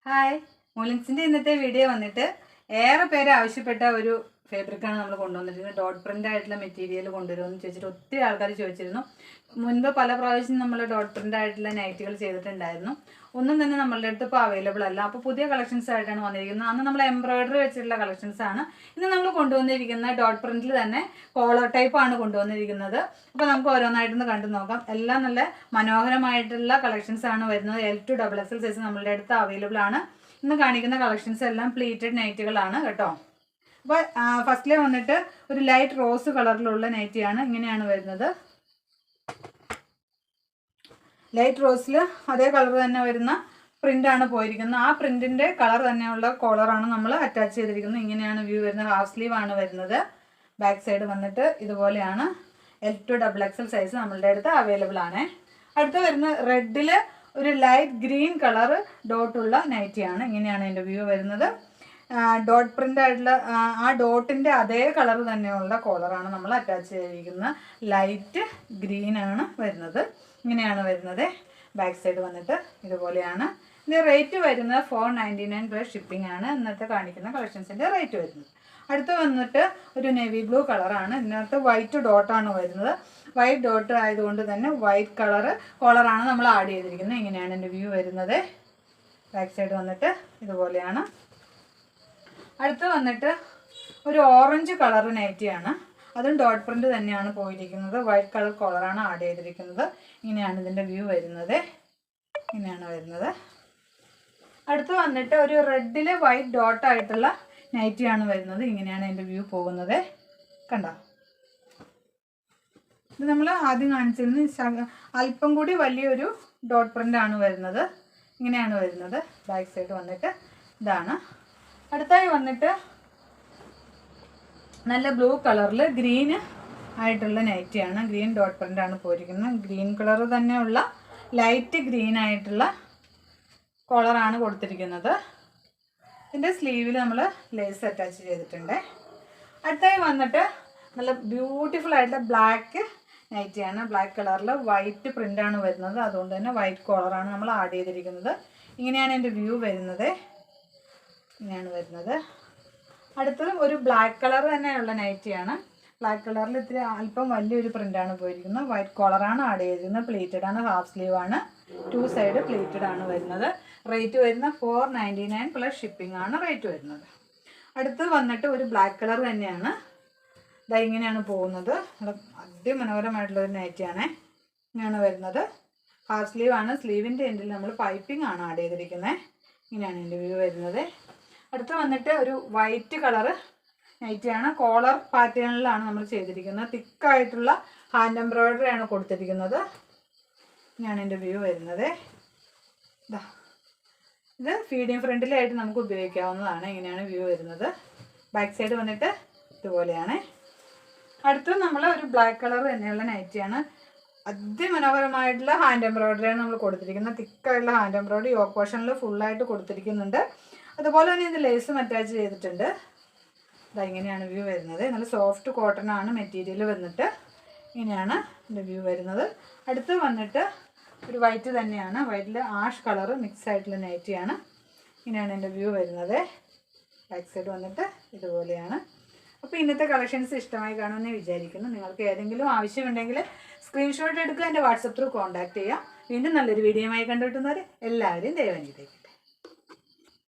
Hi, മുലിൻസിൻ്റെ ഇന്നത്തെ video വന്നിട്ട് ഏറെ പേര് ആവശ്യപ്പെട്ട ഒരു ഫാബ്രിക്കാണ് നമ്മൾ കൊണ്ടുവന്നിരിക്കുന്നത്. ഡോട്ട് പ്രിൻ്റ് ആയിട്ടുള്ള മെറ്റീരിയൽ കൊണ്ടുവരുമെന്ന് ചോദിച്ചിട്ട് ഒത്തിരി ആൾക്കാർ ചോദിച്ചിരുന്നു. മുൻപ് പല പ്രാവശ്യം നമ്മൾ ഡോട്ട് പ്രിൻ്റ് ആയിട്ടുള്ള നൈറ്റികൾ ചെയ്തിട്ടുണ്ടായിരുന്നു. ഒന്നും തന്നെ നമ്മളുടെ അടുത്ത് ഇപ്പോൾ അവൈലബിൾ അല്ല. അപ്പോൾ പുതിയ കളക്ഷൻസ് ആയിട്ടാണ് വന്നിരിക്കുന്നത്. അന്ന് നമ്മൾ എംബ്രോയിഡറി വെച്ചിട്ടുള്ള കളക്ഷൻസ് ആണ്. ഇന്ന് നമ്മൾ കൊണ്ടുവന്നിരിക്കുന്ന ഡോട്ട് പ്രിൻറ്റിൽ തന്നെ കോളർ ടൈപ്പ് ആണ് കൊണ്ടുവന്നിരിക്കുന്നത്. അപ്പോൾ നമുക്ക് ഓരോന്നായിട്ടൊന്ന് കണ്ടു നോക്കാം. എല്ലാം നല്ല മനോഹരമായിട്ടുള്ള കളക്ഷൻസ് ആണ് വരുന്നത്. L2 XXL സൈസ് നമ്മളുടെ അടുത്ത് അവൈലബിൾ ആണ്. ഇന്ന് കാണിക്കുന്ന കളക്ഷൻസ് എല്ലാം പ്ലീറ്റഡ് നൈറ്റുകളാണ് കേട്ടോ. അപ്പോൾ ഫസ്റ്റിലെ വന്നിട്ട് ഒരു ലൈറ്റ് റോസ് കളറിലുള്ള നൈറ്റിയാണ്. ഇങ്ങനെയാണ് വരുന്നത്. ലൈറ്റ് റോസിൽ അതേ കളർ തന്നെ വരുന്ന പ്രിൻ്റാണ് പോയിരിക്കുന്നത്. ആ പ്രിൻറ്റിൻ്റെ കളർ തന്നെയുള്ള കോളറാണ് നമ്മൾ അറ്റാച്ച് ചെയ്തിരിക്കുന്നത്. ഇങ്ങനെയാണ് വ്യൂ വരുന്നത്. ഹാഫ് സ്ലീവ് ആണ് വരുന്നത്. ബാക്ക് സൈഡ് വന്നിട്ട് ഇതുപോലെയാണ്. L2 XXL സൈസ് നമ്മളുടെ അടുത്ത് അവൈലബിൾ ആണ്. അടുത്ത് വരുന്ന റെഡിൽ ഒരു ലൈറ്റ് ഗ്രീൻ കളർ ഡോട്ടുള്ള നൈറ്റിയാണ്. ഇങ്ങനെയാണ് എൻ്റെ വ്യൂ വരുന്നത്. ഡോട്ട് പ്രിൻ്റ് ആയിട്ടുള്ള ആ ഡോട്ടിൻ്റെ അതേ കളർ തന്നെയുള്ള കോളറാണ് നമ്മൾ അറ്റാച്ച് ചെയ്തിരിക്കുന്നത്. ലൈറ്റ് ഗ്രീൻ ആണ് വരുന്നത്. ഇങ്ങനെയാണ് വരുന്നത്. ബാക്ക് സൈഡ് വന്നിട്ട് ഇതുപോലെയാണ്. ഇതിൻ്റെ റേറ്റ് വരുന്നത് 499 പ്ലസ് ഷിപ്പിംഗ് ആണ് ഇന്നത്തെ കാണിക്കുന്ന കളക്ഷൻസിൻ്റെ റേറ്റ് വരുന്നത്. അടുത്ത് വന്നിട്ട് ഒരു നേവി ബ്ലൂ കളറാണ്. ഇതിനകത്ത് വൈറ്റ് ഡോട്ടാണ് വരുന്നത്. വൈറ്റ് ഡോട്ട് ആയതുകൊണ്ട് തന്നെ വൈറ്റ് കോളറാണ് നമ്മൾ ആഡ് ചെയ്തിരിക്കുന്നത്. ഇങ്ങനെയാണ് എൻ്റെ വ്യൂ വരുന്നത്. ബാക്ക് സൈഡ് വന്നിട്ട് ഇതുപോലെയാണ്. അടുത്ത് വന്നിട്ട് ഒരു ഓറഞ്ച് കളർ നൈറ്റിയാണ്. അതും ഡോട്ട് പ്രിൻ്റ് തന്നെയാണ് പോയിരിക്കുന്നത്. വൈറ്റ് കളർ കോളറാണ് ആഡ് ചെയ്തിരിക്കുന്നത്. ഇങ്ങനെയാണ് ഇതിൻ്റെ വ്യൂ വരുന്നത്. ഇങ്ങനെയാണ് വരുന്നത്. അടുത്ത് വന്നിട്ട് ഒരു റെഡിൽ വൈറ്റ് ഡോട്ടായിട്ടുള്ള നൈറ്റിയാണ് വരുന്നത്. ഇങ്ങനെയാണ് എൻ്റെ വ്യൂ പോകുന്നത്. കണ്ടോ? ഇത് നമ്മൾ ആദ്യം കാണിച്ചിരുന്ന അല്പം കൂടി വലിയൊരു ഡോട്ട് പ്രിൻ്റാണ് വരുന്നത്. ഇങ്ങനെയാണ് വരുന്നത്. ബാക്ക് സൈഡ് വന്നിട്ട് ഇതാണ്. അടുത്തായി വന്നിട്ട് നല്ല ബ്ലൂ കളറിൽ ഗ്രീൻ ആയിട്ടുള്ള നൈറ്റിയാണ്. ഗ്രീൻ ഡോട്ട് പ്രിൻ്റാണ് പോയിരിക്കുന്നത്. ഗ്രീൻ കളർ തന്നെയുള്ള ലൈറ്റ് ഗ്രീൻ ആയിട്ടുള്ള കോളറാണ് കൊടുത്തിരിക്കുന്നത്. ഇതിൻ്റെ സ്ലീവിൽ നമ്മൾ ലേസ് അറ്റാച്ച് ചെയ്തിട്ടുണ്ട്. അടുത്തായി വന്നിട്ട് നല്ല ബ്യൂട്ടിഫുൾ ആയിട്ടുള്ള ബ്ലാക്ക് നൈറ്റിയാണ്. ബ്ലാക്ക് കളറിൽ വൈറ്റ് പ്രിൻ്റാണ് വരുന്നത്. അതുകൊണ്ട് തന്നെ വൈറ്റ് കോളറാണ് നമ്മൾ ആഡ് ചെയ്തിരിക്കുന്നത്. ഇങ്ങനെയാണ് എൻ്റെ വ്യൂ വരുന്നത്. ഇങ്ങനെയാണ് വരുന്നത്. അടുത്തതും ഒരു ബ്ലാക്ക് കളർ തന്നെയുള്ള നൈറ്റിയാണ്. ബ്ലാക്ക് കളറിൽ ഇത്തിരി അല്പം വലിയൊരു പ്രിൻ്റാണ് പോയിരിക്കുന്നത്. വൈറ്റ് കോളറാണ് ആഡ് ചെയ്തിരിക്കുന്നത്. പ്ലീറ്റഡ് ആണ്. ഹാഫ് സ്ലീവ് ആണ്. 2 സൈഡ് പ്ലീറ്റഡ് ആണ് വരുന്നത്. റേറ്റ് വരുന്ന 499 പ്ലസ് ഷിപ്പിംഗ് ആണ് റേറ്റ് വരുന്നത്. അടുത്ത് വന്നിട്ട് ഒരു ബ്ലാക്ക് കളർ തന്നെയാണ്. ഇതാ ഇങ്ങനെയാണ് പോകുന്നത്. അതിമനോഹരമായിട്ടുള്ളൊരു നൈറ്റിയാണ്. ഇങ്ങനെയാണ് വരുന്നത്. ഹാഫ് സ്ലീവ് ആണ്. സ്ലീവിൻ്റെ എൻഡിൽ നമ്മൾ പൈപ്പിംഗ് ആണ് ആഡ് ചെയ്തിരിക്കുന്നത്. ഇങ്ങനെയാണ് എൻ്റെ വ്യൂ വരുന്നത്. അടുത്ത് വന്നിട്ട് ഒരു വൈറ്റ് കളർ നൈറ്റിയാണ്. കോളർ പാറ്റേണിലാണ് നമ്മൾ ചെയ്തിരിക്കുന്നത്. തിക്കായിട്ടുള്ള ഹാൻഡ് എംബ്രോയിഡറി ആണ് കൊടുത്തിരിക്കുന്നത്. ഇങ്ങനെയാണ് എൻ്റെ വ്യൂ വരുന്നത്. ഇത് ഫീഡിങ് ഫ്രണ്ടിലായിട്ട് നമുക്ക് ഉപയോഗിക്കാവുന്നതാണ്. ഇങ്ങനെയാണ് വ്യൂ വരുന്നത്. ബാക്ക് സൈഡ് വന്നിട്ട് ഇതുപോലെയാണ്. അടുത്ത് നമ്മൾ ഒരു ബ്ലാക്ക് കളർ തന്നെയുള്ള നൈറ്റിയാണ്. അതിമനോഹരമായിട്ടുള്ള ഹാൻഡ് എംബ്രോയിഡറിയാണ് നമ്മൾ കൊടുത്തിരിക്കുന്നത്. തിക്കായിട്ടുള്ള ഹാൻഡ് എംബ്രോയിഡറി യോക്ക് പോർഷനിൽ ഫുള്ളായിട്ട് കൊടുത്തിരിക്കുന്നുണ്ട്. അതുപോലെ തന്നെ ഇത് ലേസും അറ്റാച്ച് ചെയ്തിട്ടുണ്ട്. ഇതാ ഇങ്ങനെയാണ് വ്യൂ വരുന്നത്. നല്ല സോഫ്റ്റ് കോട്ടൺ ആണ് മെറ്റീരിയൽ വന്നിട്ട്. ഇങ്ങനെയാണ് എൻ്റെ വ്യൂ വരുന്നത്. അടുത്ത് വന്നിട്ട് ഒരു വൈറ്റ് തന്നെയാണ്. വൈറ്റിൽ ആഷ് കളർ മിക്സ് ആയിട്ടുള്ള നൈറ്റിയാണ്. ഇങ്ങനെയാണ് എൻ്റെ വ്യൂ വരുന്നത്. ബാക്ക് സൈഡ് വന്നിട്ട് ഇതുപോലെയാണ്. അപ്പോൾ ഇന്നത്തെ കളക്ഷൻസ് ഇഷ്ടമായി കാണുമെന്ന് വിചാരിക്കുന്നു. നിങ്ങൾക്ക് ഏതെങ്കിലും ആവശ്യമുണ്ടെങ്കിൽ സ്ക്രീൻഷോട്ട് എടുക്കുക. എൻ്റെ വാട്സപ്പ് ത്രൂ കോൺടാക്ട് ചെയ്യാം. വീണ്ടും നല്ലൊരു വീഡിയോയുമായി കണ്ടുകിട്ടുന്നവരെ എല്ലാവരെയും ദൈവം അനുഗ്രഹിക്കും.